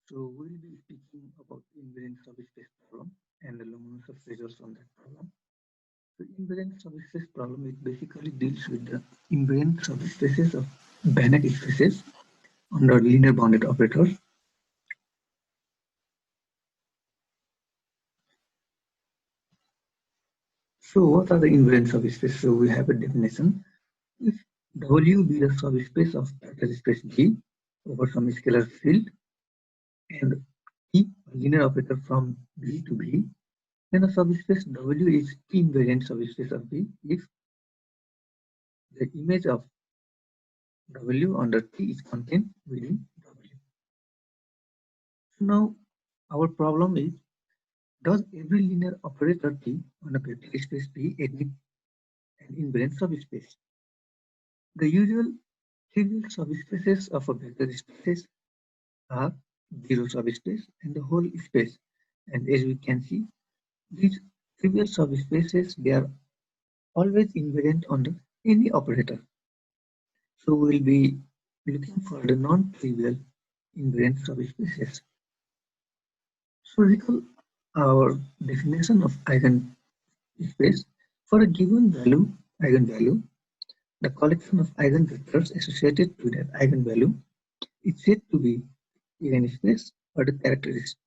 So we'll be speaking about invariant subspace problem and the Lomonosov results on that problem. So invariant subspace problem it basically deals with the invariant subspaces of Banach spaces under linear bounded operators. So what are the invariant subspaces? So we have a definition. If W be the subspace of vector space G over some scalar field and E a linear operator from B to B, then a subspace W is invariant subspace of B if the image of W under T is contained within W. So now our problem is, does every linear operator T on a vector space P admit an invariant subspace? The usual trivial subspaces of a vector space are zero subspace and the whole space. And as we can see, these trivial subspaces they are always invariant under any operator. So we'll be looking for the non-trivial invariant subspaces. So recall our definition of eigenspace. For a given eigenvalue, the collection of eigenvectors associated with that eigenvalue is said to be eigenspace or the characteristic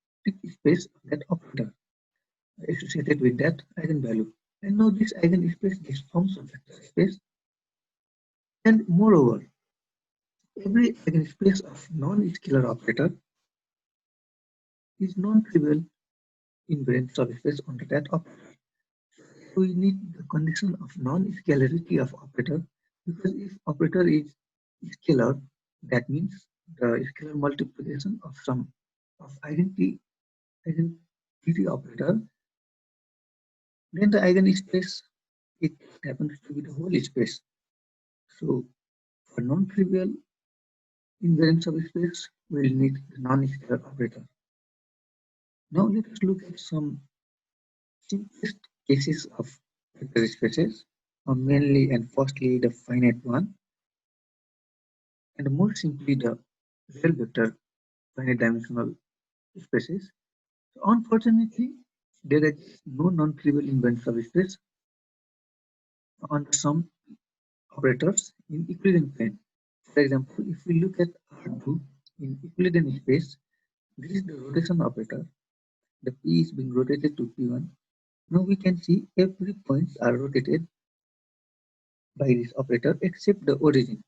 space of that operator associated with that eigenvalue. And now this eigenspace this forms a vector space, and moreover, every eigenspace of non-scalar operator is non-trivial invariant subspace under that operator. We need the condition of non-scalarity of operator, because if operator is scalar, that means the scalar multiplication of some of identity operator, then the eigenspace it happens to be the whole space. So for non-trivial invariant subspace, we'll need the non-scalar operator. Now let us look at some simplest cases of vector spaces, mainly and firstly the finite one, and more simply the real vector finite dimensional spaces. So unfortunately, there is no non-trivial invariant subspace on some operators in Euclidean plane. For example, if we look at R2 in Euclidean space, this is the rotation operator. The P is being rotated to P1. Now we can see every points are rotated by this operator except the origin.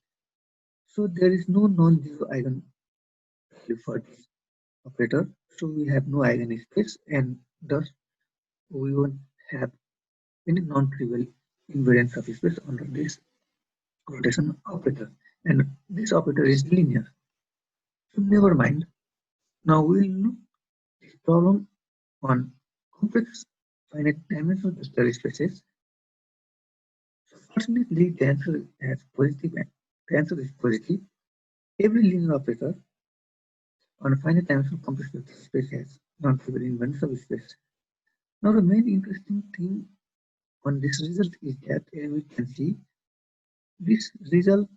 So there is no non-zero eigenvalue for this operator. So we have no eigenspace and thus we won't have any non-trivial invariant subspace under this rotation operator. And this operator is linear. So never mind. Now we will look this problem on complex finite dimensional vector spaces. So fortunately, the answer has positive. The answer is positive. Every linear operator on a finite dimensional complex vector space has non-trivial invariant subspace. Now the main interesting thing on this result is that we can see this result.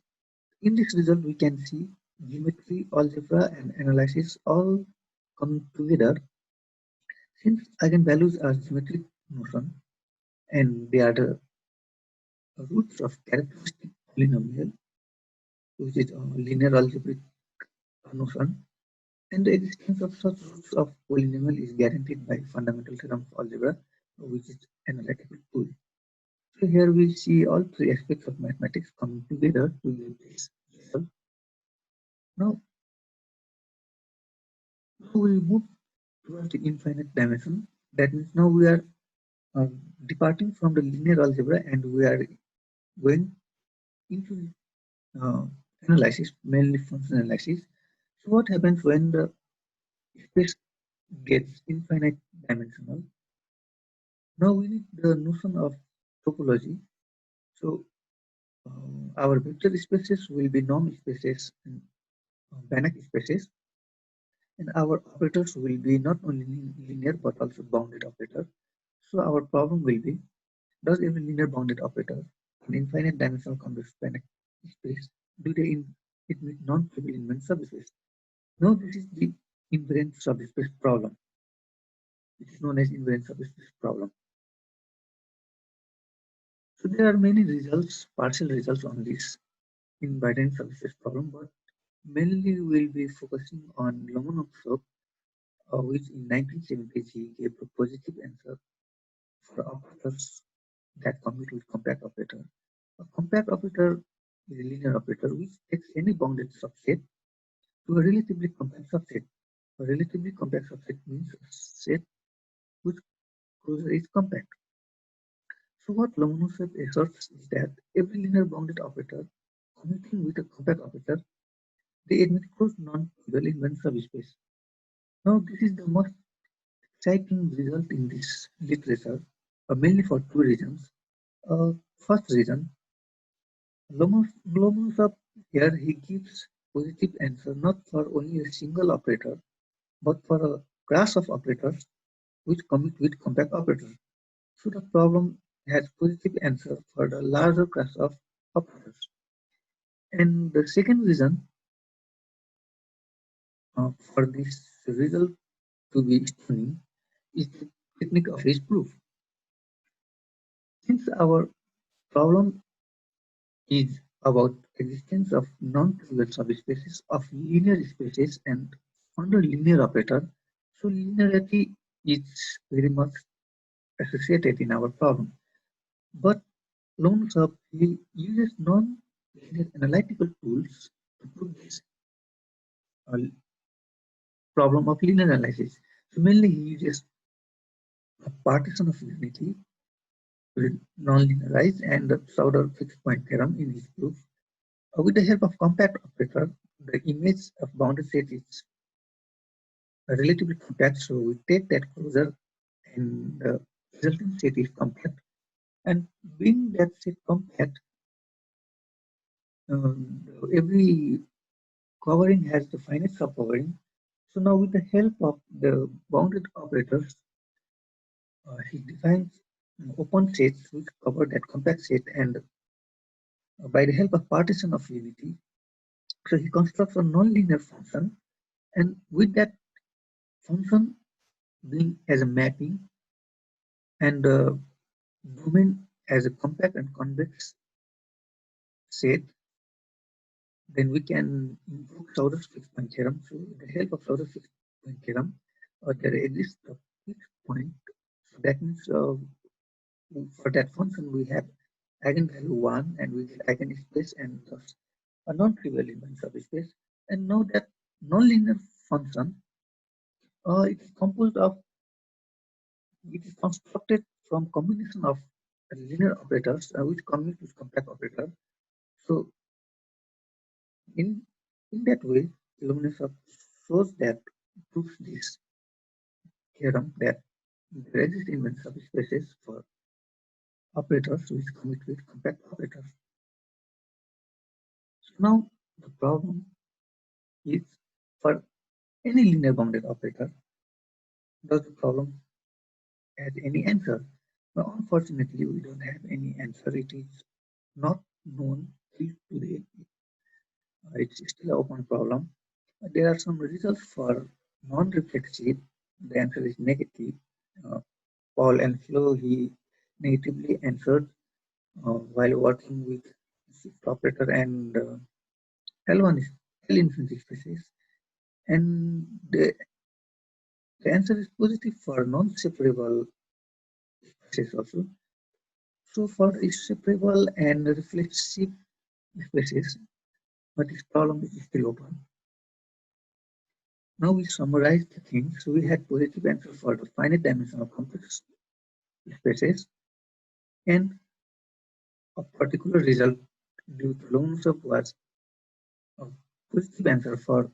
In this result, we can see geometry, algebra, and analysis all come together. Since eigenvalues are geometric notion and they are the roots of characteristic polynomial, which is a linear algebraic notion, and the existence of such roots of polynomial is guaranteed by fundamental theorem of algebra, which is analytical tool. So here we see all three aspects of mathematics coming together to give this result. Now, we move towards the infinite dimension. That means now we are uh, departing from the linear algebra and we are going into uh, analysis, mainly function analysis. So what happens when the space gets infinite dimensional? Now we need the notion of topology. So our vector spaces will be norm spaces and Banach spaces, and our operators will be not only linear but also bounded operator. So our problem will be, does every linear bounded operator in infinite dimensional complex Banach space do they admit non-trivial invariant subspace? Now this is the invariant subspace problem. It is known as invariant subspace problem. So there are many results, partial results on this invariant subspace problem, but mainly we'll be focusing on Lomonosov, which in 1970s he gave a positive answer for operators that commute with compact operator. A compact operator is a linear operator which takes any bounded subset to a relatively compact subset. A relatively compact subset means a set whose closure is compact. So what Lomonosov asserts is that every linear bounded operator commuting with a compact operator, they admit closed non-trivial invariant subspace. Now this is the most exciting result in this literature, mainly for two reasons. First reason, Lomonosov here he gives positive answer not for only a single operator, but for a class of operators which commute with compact operators. So the problem has positive answer for the larger class of operators. And the second reason for this result to be stunning is the technique of his proof. Since our problem is about existence of non-trivial subspaces of linear spaces and under linear operator, so linearity is very much associated in our problem. But Lomonosov he uses non-linear analytical tools to prove this problem of linear analysis. So mainly he uses a partition of unity non-linearized and the Sauder fixed point theorem in his proof. With the help of compact operator, the image of bounded set is relatively compact, so we take that closure and the resulting set is compact. And being that set compact, every covering has the finite subcovering. So now with the help of the bounded operators, he defines open sets which cover that compact set, and by the help of partition of unity, so he constructs a nonlinear function, and with that function being as a mapping and domain as a compact and convex set, then we can invoke Sauder's fixed point theorem. So with the help of Sauder's fixed point theorem, there exists a fixed point. So that means for that function we have eigenvalue 1 and we get eigenspace and thus a non-trivial invariant subspace. And now that nonlinear function it is composed of, it is constructed from combination of linear operators which commute with compact operator. So in that way, Lomonosov shows that proves this theorem that there exist invariant subspaces for operators which commute with compact operators. So now the problem is for any linear bounded operator, does the problem have any answer? Now, unfortunately, we don't have any answer. It is not known till today. It's still an open problem. There are some results for non-reflexive. The answer is negative. Paul and Flo, he negatively answered while working with shift operator and L1 is L infinity spaces. And the answer is positive for non-separable spaces also. So for separable and reflexive spaces, but this problem is still open. Now we summarize the things. So we had positive answer for the finite dimensional complex spaces, and a particular result due to Lomonosov was a positive answer for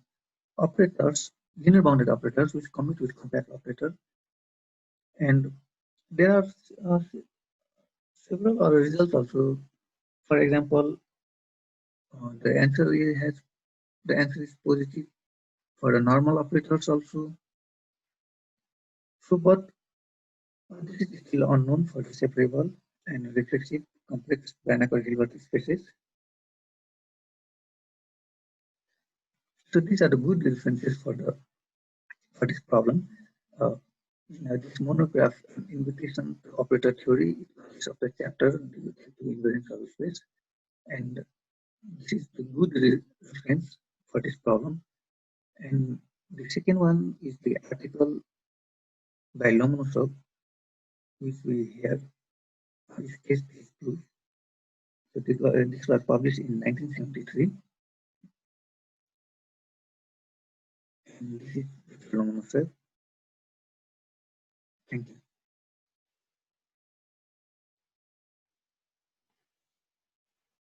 operators, linear bounded operators which commute with compact operator. And there are several other results also. For example, the answer is positive for the normal operators also. So, but this is still unknown for the separable and reflexive complex Banach-Hilbert spaces. So these are the good references for the for this problem. Now this monograph, invitation to operator theory, is of the chapter dedicated to invariant subspace, and this is the good reference for this problem. And the second one is the article by Lomonosov, which we have is case proof. So this was published in 1973. And this is Lomonosov. Thank you.